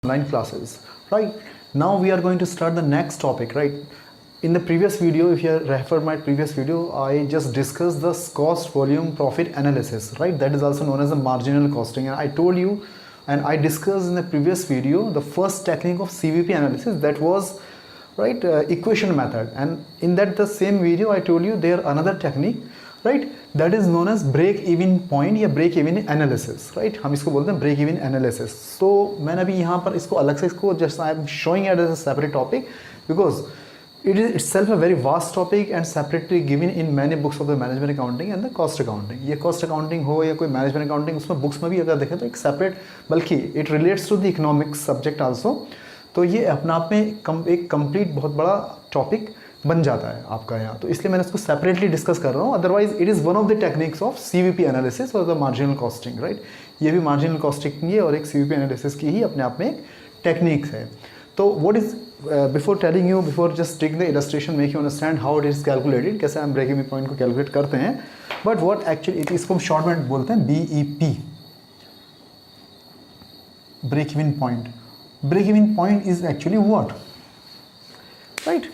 online classes. Right now we are going to start the next topic. Right, in the previous video, if you refer my previous video, I just discussed the cost volume profit analysis. Right, that is also known as the marginal costing, and I told you and I discussed in the previous video the first technique of CVP analysis, that was right equation method. And in that the same video I told you there another technique, right, that is known as break even point या break even analysis. right, हम इसको बोलते हैं break even analysis. So मैंने अभी यहाँ पर इसको अलग से इसको just I am showing it as a separate topic because it is itself a very vast topic and separately given in many books of the management accounting and the cost accounting. ये cost accounting हो या कोई management accounting, उसमें books में भी अगर देखें तो एक separate, बल्कि it relates to the economics subject also. तो ये अपने आप में एक कंप्लीट बहुत बड़ा टॉपिक बन जाता है आपका यहाँ, तो इसलिए मैंने इसको सेपरेटली डिस्कस कर रहा हूँ. Otherwise it is one of the techniques of CVP analysis और द मार्जिनल कॉस्टिंग. राइट, ये भी मार्जिनल कॉस्टिंग है और एक सीवीपी एनालिसिस की ही अपने आप में एक टेक्निक है. तो what is before telling you, before just taking the illustration, make you understand how it is calculated, कैसे हम ब्रेक इवन पॉइंट को कैलकुलेट करते हैं. बट व्हाट एक्चुअली इसको हम शॉर्ट में बोलते हैं BEP, break even point. Break even point is actually what? Right,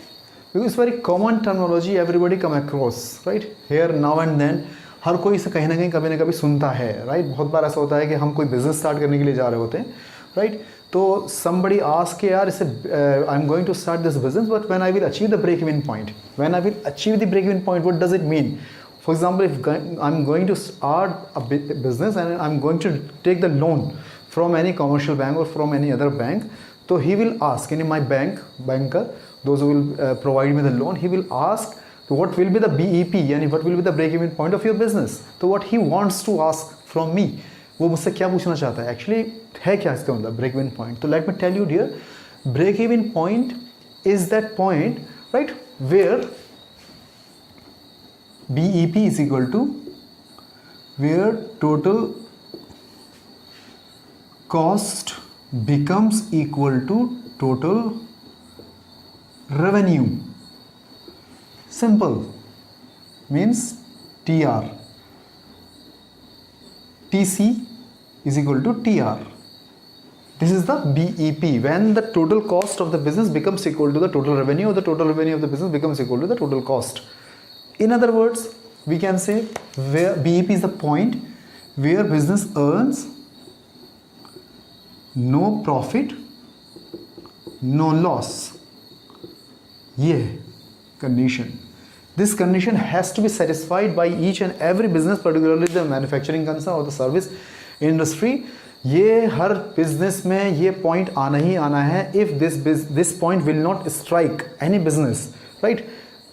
because it's very common terminology everybody come across. right, here now and then हर कोई इसे कहीं ना कहीं कभी ना कभी सुनता है. right, बहुत बार ऐसा होता है कि हम कोई बिजनेस स्टार्ट करने के लिए जा रहे होते हैं. right, तो somebody ask के यार इसे I'm going to start this business but when I will achieve the break even point, when I will achieve the break even point, what does it mean? For example, if I'm going to start a business and I'm going to take the loan from any commercial bank or from any other bank, so he will ask in my banker, those who will provide me the loan, he will ask what will be the BEP, यानी what will be the break even point of your business. तो what he wants to ask from me, वो मुझसे क्या पूछना चाहता है, actually है क्या इसका मतलब break even point. तो let me tell you dear, break even point is that point, right, where BEP is equal to where total cost becomes equal to total revenue. Simple, means TR. TC is equal to TR. This is the BEP, when the total cost of the business becomes equal to the total revenue, or the total revenue of the business becomes equal to the total cost. In other words, we can say where BEP is the point where business earns no profit no loss. ये condition, this condition has to be satisfied by each and every business, particularly the manufacturing concern or the service industry. ये हर business में ये point आना ही आना है. if this point will not strike any business, right,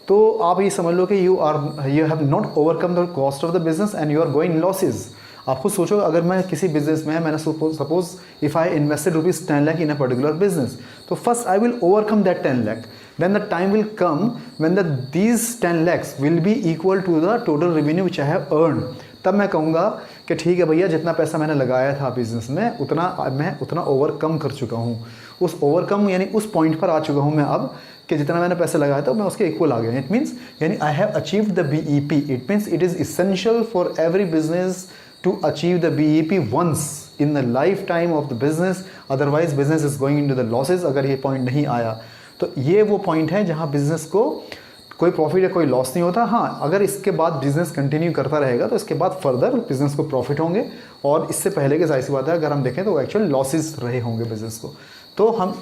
तो आप ये समझ लो कि you have not overcome the cost of the business and you are going losses. आप खुद सोचो, अगर मैं किसी बिजनेस में, मैंने suppose if I invested ₹10 lakh in a particular business, तो first I will overcome that 10 lakh. Then the time will come when these 10 lakhs will be equal to the total revenue which I have earn. तब मैं कहूँगा कि ठीक है भैया, जितना पैसा मैंने लगाया था बिजनेस में मैं उतना ओवरकम कर चुका हूँ. उस ओवरकम यानी उस पॉइंट पर आ चुका हूँ मैं अब कि जितना मैंने पैसे लगाया था मैं उसके इक्वल आ गया. इट मीन्स यानी I have achieved the BEP. It means it is essential for every business to achieve the BEP once in the lifetime of the business, otherwise business is going into the losses. अगर ये point नहीं आया तो ये वो point है जहाँ business को कोई प्रॉफिट या कोई लॉस नहीं होता. हाँ, अगर इसके बाद बिजनेस कंटिन्यू करता रहेगा तो इसके बाद फर्दर बिजनेस को प्रॉफिट होंगे, और इससे पहले की जाहिर सी बात है अगर हम देखें तो एक्चुअल लॉसेस रहे होंगे बिजनेस को. तो हम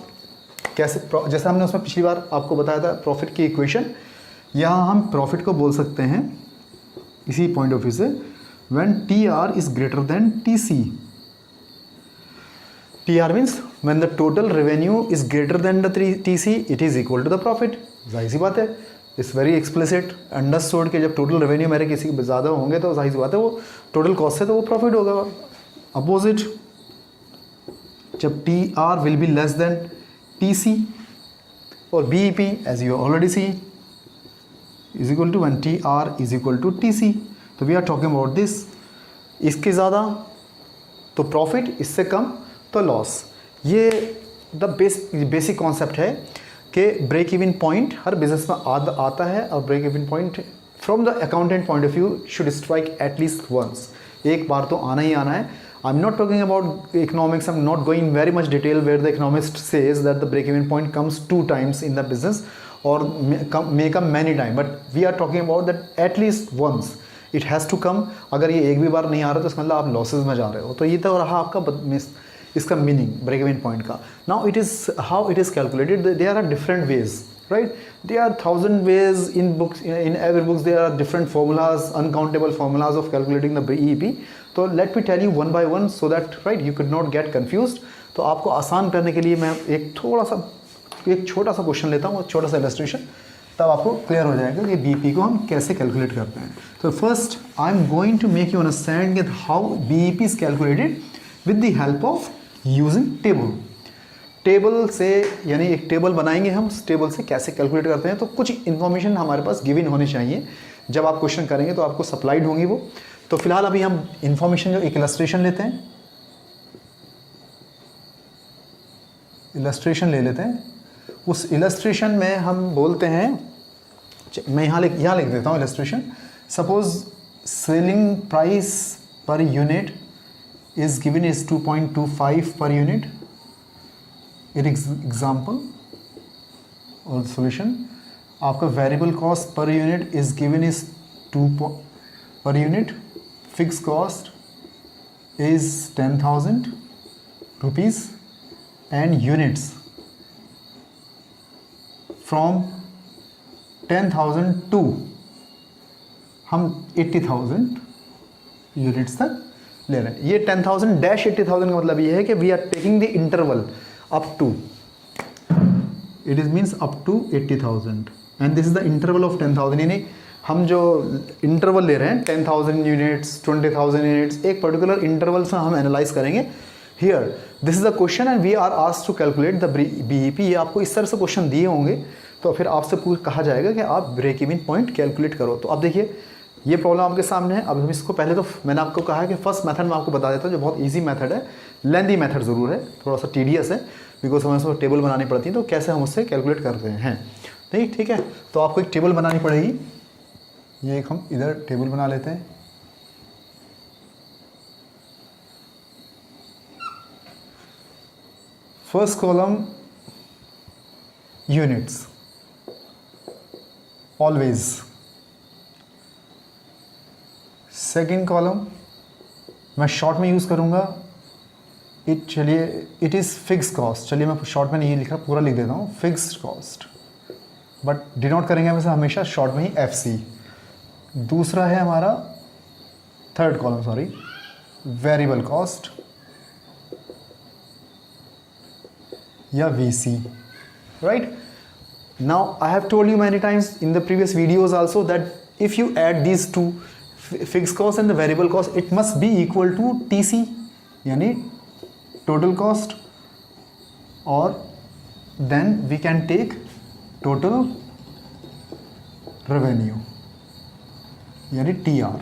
कैसे, जैसे हमने उसमें पिछली बार आपको बताया था प्रॉफिट की इक्वेशन, यहाँ हम प्रॉफिट को बोल सकते हैं इसी पॉइंट ऑफ व्यू से when TR is greater than TC. TR means when the total revenue is greater than the TC, it is equal to the profit. जाहिर सी बात है, इट्स वेरी एक्सप्लिसिट अंडरस्टूड कि जब टोटल रेवेन्यू मेरे किसी के ज़्यादा होंगे तो जाहिर सी बात है वो टोटल कॉस्ट है तो वो प्रॉफिट होगा. अपोजिट, जब TR will be less than TC और BEP as you already see is equal to when TR is equal to TC. तो we are talking about this. इसके ज़्यादा तो प्रॉफिट, इससे कम तो लॉस. ये द बेसिक कॉन्सेप्ट है कि ब्रेक इवन पॉइंट हर बिजनेस में आता है, और break even point from the accountant point of view should strike at least once. एक बार तो आना ही आना है. I'm not talking about economics. I'm not going very much detail where the economist says that the break-even point comes 2 times in the business or may come many times. But we are talking about that at least once it has to come. अगर ये एक भी बार नहीं आ रहा तो इसका मतलब आप लॉसेज में जा रहे हो. तो ये तो रहा आपका इसका मीनिंग ब्रेक इवन पॉइंट का. Now it is how it is calculated. There are different ways, right? There are 1000 ways in books. In every books there are different formulas, uncountable formulas of calculating the BEP. So let me tell you one by one so that right you could not get confused. तो आपको आसान करने के लिए मैं एक छोटा सा क्वेश्चन लेता हूँ, छोटा सा इलस्ट्रेशन, तब आपको क्लियर हो जाएगा कि बीईपी को हम कैसे कैलकुलेट करते हैं. तो first I am going to make you understand that how BEP is calculated with the help of using table. Table से यानी एक टेबल बनाएंगे हम, टेबल से कैसे कैलकुलेट करते हैं. तो कुछ इन्फॉर्मेशन हमारे पास गिवन होनी चाहिए, जब आप क्वेश्चन करेंगे तो आपको सप्लाइड होंगी वो. तो फिलहाल अभी हम इन्फॉर्मेशन जो एक इलस्ट्रेशन लेते हैं, इलस्ट्रेशन ले लेते हैं. उस इलस्ट्रेशन में हम बोलते हैं, मैं यहाँ लिख देता हूँ illustration. Suppose selling price per unit is given is 2.25 per unit. Example और सॉल्यूशन. आपका variable cost per unit is given is 2 per unit. Fix cost is 10,000 rupees and units from 10,000 to हम 80,000 यूनिट्स तक ले रहे हैं. ये 10,000 dash 80,000 का मतलब ये है कि we are taking the interval up to, it is means up to 80,000 and this is the interval of 10,000. यानी हम जो इंटरवल ले रहे हैं 10,000 यूनिट्स, 20,000 यूनिट्स, एक पर्टिकुलर इंटरवल से हम एनालाइज करेंगे. Here this is the question and we are asked to calculate the BEP. ये आपको इस तरह से क्वेश्चन दिए होंगे तो फिर आपसे कहा जाएगा कि आप ब्रेक इवन पॉइंट कैलकुलेट करो. तो अब देखिए ये प्रॉब्लम आपके सामने है. अब हम इसको पहले तो मैंने आपको कहा है कि फर्स्ट मेथड में आपको बता देता हूँ जो बहुत इजी मेथड है. लेंदी मेथड ज़रूर है, थोड़ा सा टीडियस है बिकॉज हमें उसमें टेबल बनानी पड़ती है. तो कैसे हम उससे कैलकुलेट करते हैं, ठीक है. तो आपको एक टेबल बनानी पड़ेगी. ये एक हम इधर टेबल बना लेते हैं. First column units always. Second column मैं शॉर्ट में यूज़ करूँगा इट इज़ फिक्स कॉस्ट. चलिए मैं शॉर्ट में नहीं लिख रहा, पूरा लिख देता हूँ फिक्स्ड कॉस्ट, बट डिनोट करेंगे वैसे हमेशा शॉर्ट में ही FC. दूसरा है हमारा थर्ड कॉलम वेरिएबल कॉस्ट या VC, right. Now I have told you many times in the previous videos also that if you add these to fix cost and the variable cost it must be equal to TC यानी total cost, or then we can take total revenue यानी TR.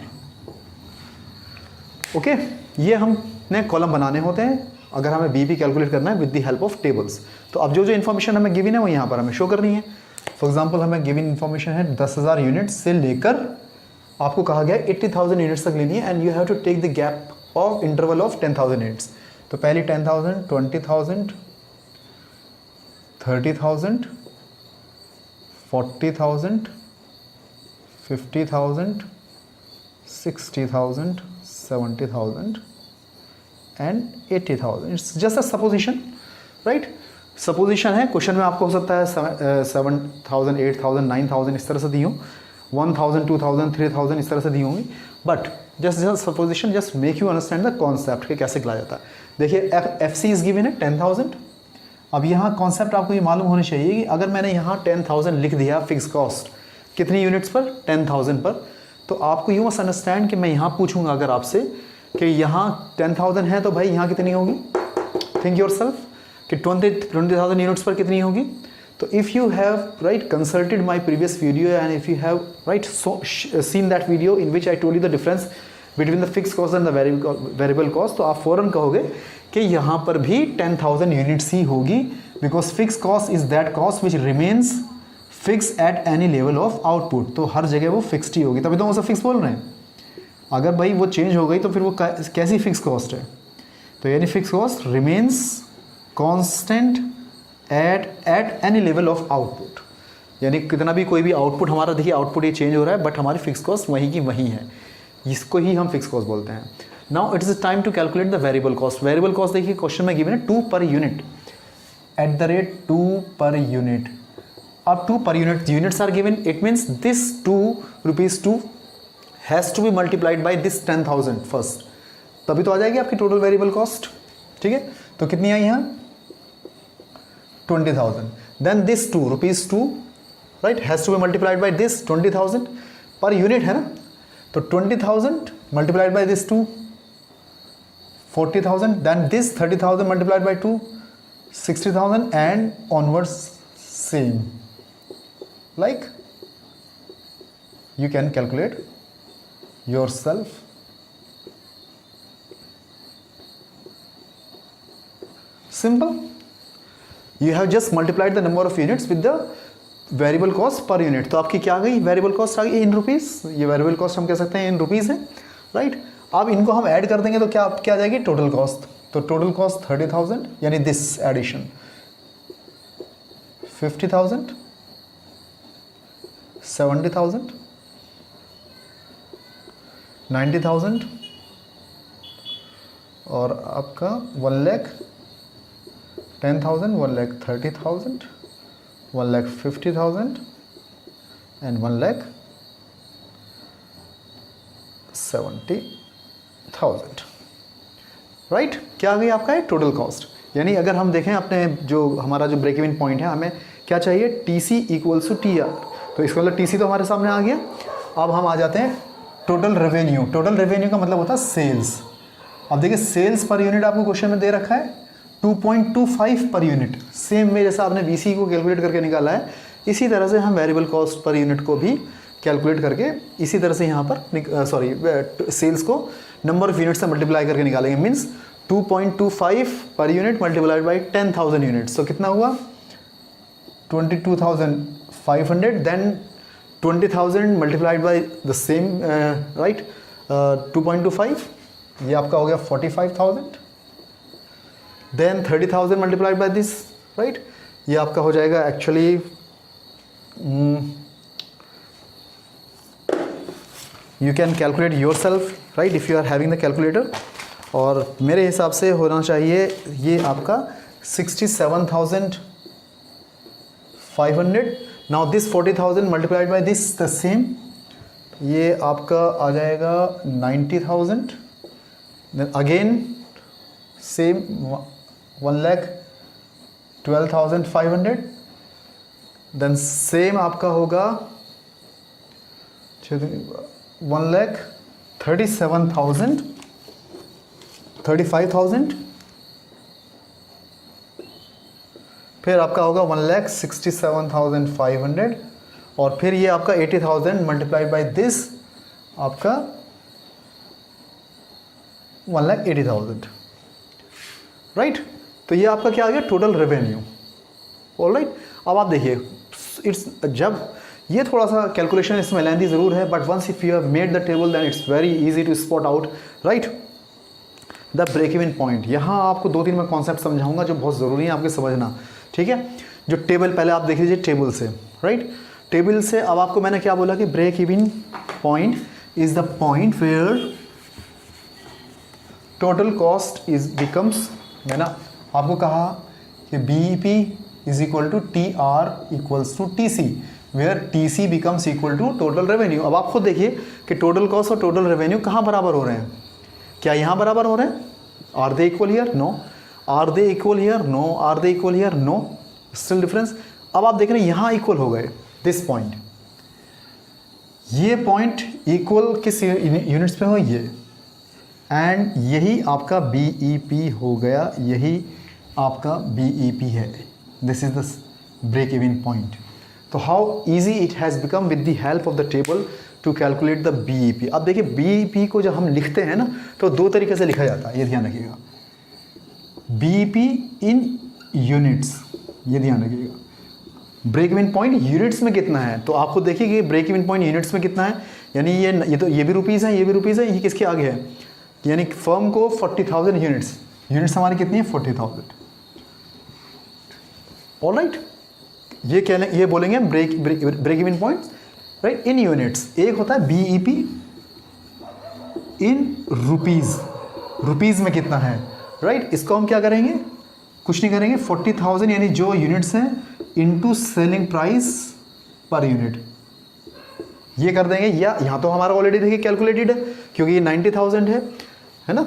Okay, ये हमने column बनाने होते हैं अगर हमें BEP calculate करना है with the help of tables. तो अब जो इन्फॉर्मेशन हमें गिवन है वो यहाँ पर हमें शो करनी है. फॉर एग्जांपल हमें गिवन इन्फॉर्मेशन है 10,000 यूनिट्स से लेकर आपको कहा गया 80,000 यूनिट्स तक लेनी है and you have to take the gap of interval of 10,000 units. तो पहले 10,000, 20,000, 30,000, 40,000, 50,000, 60,000, 70,000 and 80,000. It's just a supposition, right. Supposition है. क्वेश्चन में आपको हो सकता है 7,000, 8,000, 9,000 इस तरह से दी हो, 1,000, 2,000, 3,000 इस तरह से दी होंगी. But just supposition just make you understand the concept कि कैसे किया जाता है. देखिए FC इज गिवन है 10,000. अब यहाँ कॉन्सेप्ट आपको ये मालूम होनी चाहिए कि अगर मैंने यहाँ 10,000 लिख दिया फिक्स कॉस्ट कितनी यूनिट्स पर, 10,000 पर, तो आपको यू मस्ट अंडरस्टैंड कि मैं यहाँ पूछूंगा अगर आपसे कि यहाँ 10,000 है तो भाई यहाँ कितनी होगी. थिंक योर सेल्फ कि 20,000 यूनिट्स पर कितनी होगी. तो if you have right consulted my previous video and if you have right seen that video in which I told you the difference between the fix cost and the variable cost, तो आप फ़ौरन कहोगे कि यहाँ पर भी 10,000 units ही होगी because fix cost is that cost which remains fix at any level of output. तो हर जगह वो फिक्सड ही होगी, तभी तो हम उसे फिक्स बोल रहे हैं. अगर भाई वो चेंज हो गई तो फिर वो कैसी फिक्स कॉस्ट है. तो यानी fix cost remains constant at any level of output, यानी कितना भी कोई भी आउटपुट हमारा, देखिए आउटपुट ये चेंज हो रहा है बट हमारी फिक्स कॉस्ट वही की वही है, इसको ही हम फिक्स कॉस्ट बोलते हैं। Now it is time to calculate the variable cost. Variable cost देखिए क्वेश्चन में गिवन है 2 per unit, at the rate 2 per unit. अब 2 per unit, units are given, it means this 2 rupees 2 has to be multiplied by this 10,000 first, तभी तो आ जाएगी आपकी total variable cost. ठीक है, तो कितनी आई यहाँ 20,000, then this 2 rupees 2 right has to be multiplied by this 20,000 per unit है ना, तो 20,000 multiplied by this 2 40,000, then this 30,000 multiplied by 2 60,000 and onwards same, like you can calculate yourself. Simple. You have just multiplied the number of units with the variable cost per unit. तो आपकी क्या आ गई, variable cost आ गई in rupees, ये variable cost हम कह सकते हैं इन रुपीज़ है, राइट। अब इनको हम ऐड कर देंगे तो क्या क्या आ जाएगी टोटल कॉस्ट, तो टोटल कॉस्ट 30,000, यानी दिस एडिशन 50,000 70,000 90,000 और आपका 1,10,000 1,30,000 1,50,000 एंड 1,70,000, राइट। क्या आ गई आपका है टोटल कॉस्ट। यानी अगर हम देखें अपने जो हमारा जो ब्रेक इवन पॉइंट है, हमें क्या चाहिए, TC equals to T R, तो इसका मतलब टीसी तो हमारे सामने आ गया। अब हम आ जाते हैं टोटल रेवेन्यू। टोटल रेवेन्यू का मतलब होता है सेल्स। अब देखिए सेल्स पर यूनिट आपको क्वेश्चन में दे रखा है 2.25 पर यूनिट, सेम में जैसा आपने वीसी को कैलकुलेट करके निकाला है, इसी तरह से हम वेरिएबल कॉस्ट पर यूनिट को भी कैलकुलेट करके इसी तरह से यहाँ पर सेल्स को नंबर ऑफ यूनिट से मल्टीप्लाई करके निकालेंगे। Means 2.25 per unit multiplied by 10,000 units, तो कितना हुआ 22,500, then 20,000 multiplied by the same right 2.25, ये आपका हो गया 45,000, then 30,000 multiplied by this right, ये आपका हो जाएगा actually you can calculate yourself right if you are having the calculator, और मेरे हिसाब से होना चाहिए ये आपका 67,500। Now this 40,000 multiplied by this the same, ये आपका आ जाएगा 90,000, then again same 1,12,500, then same आपका होगा 1,37,000 35,000, फिर आपका होगा 1,67,500, और फिर ये आपका 80,000 मल्टीप्लाइड बाई दिस आपका 1,80,000 राइट। तो ये आपका क्या आ गया टोटल रेवेन्यू, ऑलराइट। अब आप देखिए इट्स जब ये थोड़ा सा कैलकुलेशन इसमें लेंथी ज़रूर है, but once if you have made the table then it's very easy to spot out right the break even point. यहाँ आपको 2-3 मैं कॉन्सेप्ट समझाऊंगा जो बहुत ज़रूरी है आपके समझना, ठीक है। जो टेबल पहले आप देख लीजिए टेबल से राइट, टेबल से अब आपको मैंने क्या बोला कि break even point is the point where total cost is becomes, मैंने आपको कहा कि BEP is equal to T R equals to T C, where T C becomes equal to total revenue. अब आप खुद देखिए कि टोटल कॉस्ट और टोटल रेवेन्यू कहाँ बराबर हो रहे हैं, क्या यहाँ बराबर हो रहे हैं, are they equal here, no, are they equal here, no, are they equal here, no, still difference. अब आप देख रहे हैं यहाँ इक्वल हो गए, दिस पॉइंट, ये पॉइंट इक्वल किस यूनिट्स पे हो, ये, एंड यही आपका बीईपी हो गया, यही आपका बीईपी है, this is the break even point. तो how easy it has become with the help of the table to calculate the BEP. अब देखिए बीईपी को जब हम लिखते हैं ना तो 2 तरीके से लिखा जाता है, ये ध्यान रखिएगा, बीईपी इन यूनिट्स, ये ध्यान रखिएगा। ब्रेक इवन पॉइंट यूनिट्स में कितना है, तो आपको देखिए कि ब्रेक इवन पॉइंट यूनिट्स में कितना है, यानी ये तो ये भी रुपीज़ है, ये भी रुपीज़ है, ये किसके आगे है, यानी फर्म को 40,000 यूनिट्स यूनिट्स हमारी कितनी है 40,000। ऑलराइट, ये कह ये बोलेंगे ब्रेक इवन पॉइंट, राइट, इन यूनिट्स। एक होता है बीईपी इन रुपीज़, रुपीज़ में कितना है, राइट। इसको हम क्या करेंगे, कुछ नहीं करेंगे, 40,000 यानी जो यूनिट्स हैं into selling price per unit, ये कर देंगे। या यहाँ तो हमारा ऑलरेडी देखिए कैलकुलेटेड है क्योंकि ये 90,000 है ना,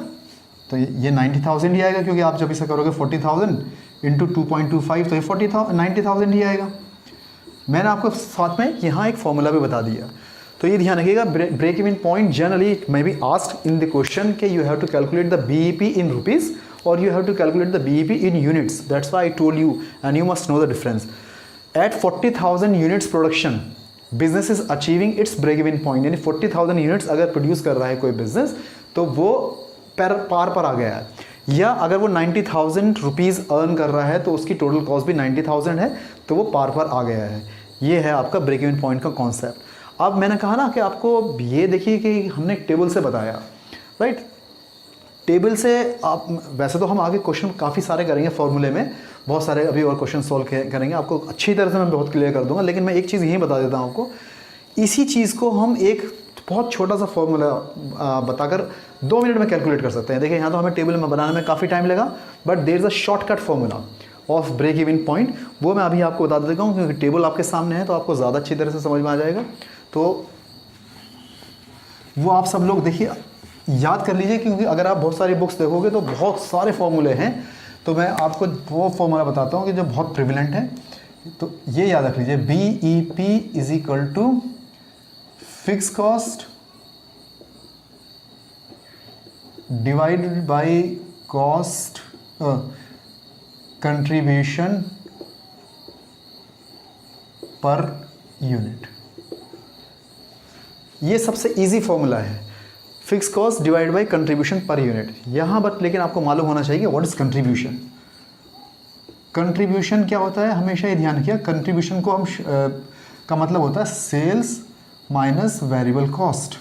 तो ये 90,000 ही आएगा क्योंकि आप जब इसे करोगे 40,000 इंटू 2.25 तो ये 90,000 ही आएगा। मैंने आपको साथ में यहाँ एक फॉर्मूला भी बता दिया, तो ये ध्यान रखिएगा। Break even point generally may be asked in the question के you have to calculate the BEP in rupees और you have to calculate the BEP in units. That's why I told you and you must know the difference. At 40,000 units production, business is achieving its break-even point. यानी 40,000 units अगर produce कर रहा है कोई business तो वो पार पर आ गया है। या अगर वो 90,000 रुपीज़ अर्न कर रहा है तो उसकी टोटल कॉस्ट भी 90,000 है तो वो पार पर आ गया है। ये है आपका ब्रेक इवन पॉइंट का कॉन्सेप्ट। अब मैंने कहा ना कि आपको ये देखिए कि हमने एक टेबल से बताया, राइट। टेबल से आप, वैसे तो हम आगे क्वेश्चन काफ़ी सारे करेंगे फॉर्मूले में, बहुत सारे अभी और क्वेश्चन सॉल्व करेंगे, आपको अच्छी तरह से मैं बहुत क्लियर कर दूंगा। लेकिन मैं एक चीज़ यही बता देता हूँ आपको, इसी चीज़ को हम एक बहुत छोटा सा फॉर्मूला बताकर 2 मिनट में कैलकुलेट कर सकते हैं। देखिए यहाँ तो हमें टेबल में बनाने में काफ़ी टाइम लगा, but there is a shortcut formula of break even point, वो मैं अभी आपको बता देता हूँ क्योंकि टेबल आपके सामने है तो आपको ज़्यादा अच्छी तरह से समझ में आ जाएगा। तो वो आप सब लोग देखिए याद कर लीजिए, क्योंकि अगर आप बहुत सारी बुक्स देखोगे तो बहुत सारे फॉर्मूले हैं। तो मैं आपको वो फॉर्मूला बताता हूँ कि जो बहुत प्रिविलेंट है, तो ये याद रख लीजिए, BEP is equal to fix cost divided by cost contribution per unit. ये सबसे इजी फॉर्मूला है, fix cost divide by contribution per unit. यहाँ बट लेकिन आपको मालूम होना चाहिए व्हाट इज कंट्रीब्यूशन। कंट्रीब्यूशन क्या होता है, हमेशा ये ध्यान रखिए, कंट्रीब्यूशन को हम का मतलब होता है सेल्स माइनस वेरिएबल कॉस्ट।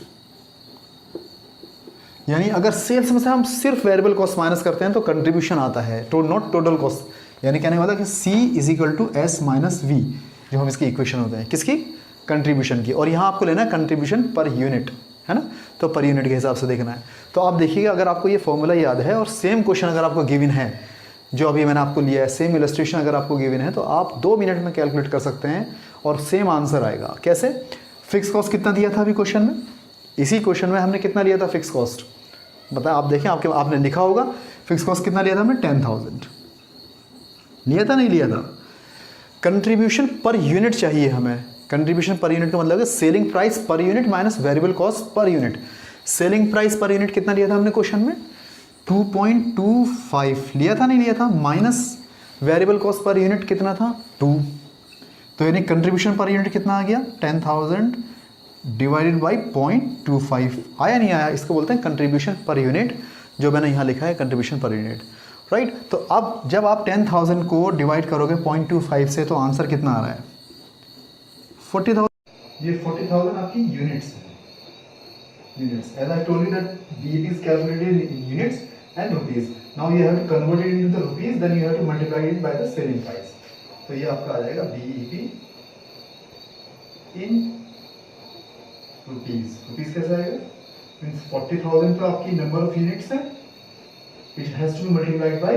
यानी अगर सेल्स में से हम सिर्फ वेरिएबल कॉस्ट माइनस करते हैं तो कंट्रीब्यूशन आता है, नॉट टोटल कॉस्ट। यानी कहने वाला कि C is equal to S minus V, जो हम इसकी इक्वेशन होते हैं किसकी, कंट्रीब्यूशन की। और यहाँ आपको लेना है कंट्रीब्यूशन पर यूनिट, है ना, तो पर यूनिट के हिसाब से देखना है। तो आप देखिएगा अगर आपको ये फॉर्मूला याद है और सेम क्वेश्चन अगर आपको गिवन है जो अभी मैंने आपको लिया है, सेम इलस्ट्रेशन अगर आपको गिवन है तो आप 2 मिनट में कैलकुलेट कर सकते हैं और सेम आंसर आएगा। कैसे, फिक्स कॉस्ट कितना दिया था अभी क्वेश्चन में, इसी क्वेश्चन में हमने कितना लिया था फिक्स कॉस्ट, बताएं आप देखें, आपने लिखा होगा फिक्स कॉस्ट कितना लिया था हमने, 10,000 लिया था, नहीं लिया था। कंट्रीब्यूशन पर यूनिट चाहिए हमें, कंट्रीब्यूशन पर यूनिट का मतलब है selling price per unit minus variable cost per unit. Selling price per unit कितना लिया था हमने क्वेश्चन में, 2.25 लिया था, नहीं लिया था, minus variable cost per unit कितना था, 2। तो यानी कंट्रीब्यूशन पर यूनिट कितना आ गया, 10,000 डिवाइडेड बाई 0.25। आया नहीं आया, इसको बोलते हैं कंट्रीब्यूशन पर यूनिट, जो मैंने यहाँ लिखा है कंट्रीब्यूशन पर यूनिट, राइट। तो अब जब आप 10,000 को डिवाइड करोगे 0.25 से तो आंसर कितना आ रहा है, 40,000। ये 40,000 आपकी यूनिट्स है, units. As I told you that BEP is calculated in units and rupees. Now you have to convert it into the rupees, then you have to multiply it by the selling price. तो ये आपका आ जाएगा BEP in rupees. Rupees कैसे आएगा, means 40,000 तो आपकी number of units है, it has to be multiplied by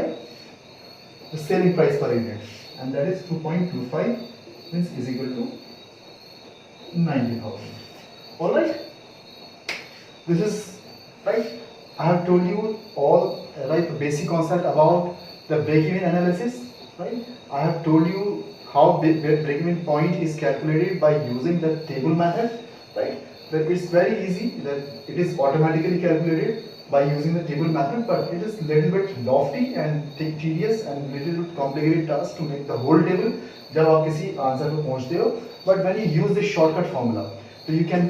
the selling price per unit, and that is 2.25 means is equal to 90,000. All right. This is right. I have told you all right the basic concept about the break-even analysis. Right. I have told you how break-even point is calculated by using the table method. Right. That it's very easy. That it is automatically calculated by using the table method, but it is little bit lofty and tedious and little bit complicated task to make the whole table जब आप किसी answer पे पहुंचते हो। But when you use this shortcut formula, so you can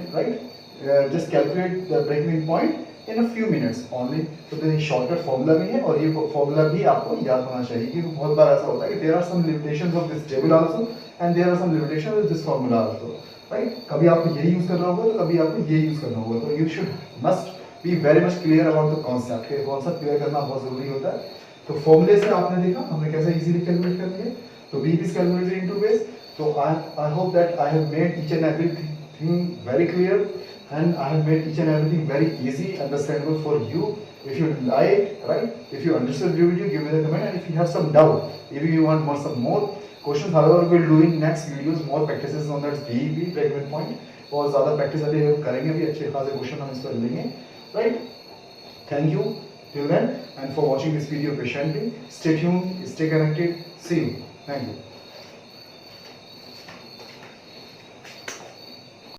just calculate the break-even point in a few minutes only. तो ये shortcut formula भी है और ये formula भी आपको याद होना चाहिए, क्योंकि बहुत बार ऐसा होता है कि there are some limitations of this table also and there are some limitations of this formula also, right? कभी आपको ये यूज करना होगा तो कभी आपको ये यूज करना होगा, तो you should must be very much clear about the concept। ये concept clear करना बहुत जरूरी होता है। तो फॉर्मूले से आपने देखा हमने कैसे इजीली कैलकुलेट करेंगे. तो BEP is calculated in two ways. So I hope that I have made each and everything very clear, and I have made each and everything very easy, understandable for you. If you like, right? If you understood the video, give me the comment. And if you have some doubt, if you want some more questions, however, we'll do in next videos more practices on that BEP break even point. और ज़्यादा practice अभी हम करेंगे भी अच्छे खासे question हम इस पर लेंगे, right? Thank you till then and for watching this video patiently. Stay tuned, stay connected. See you. Thank you.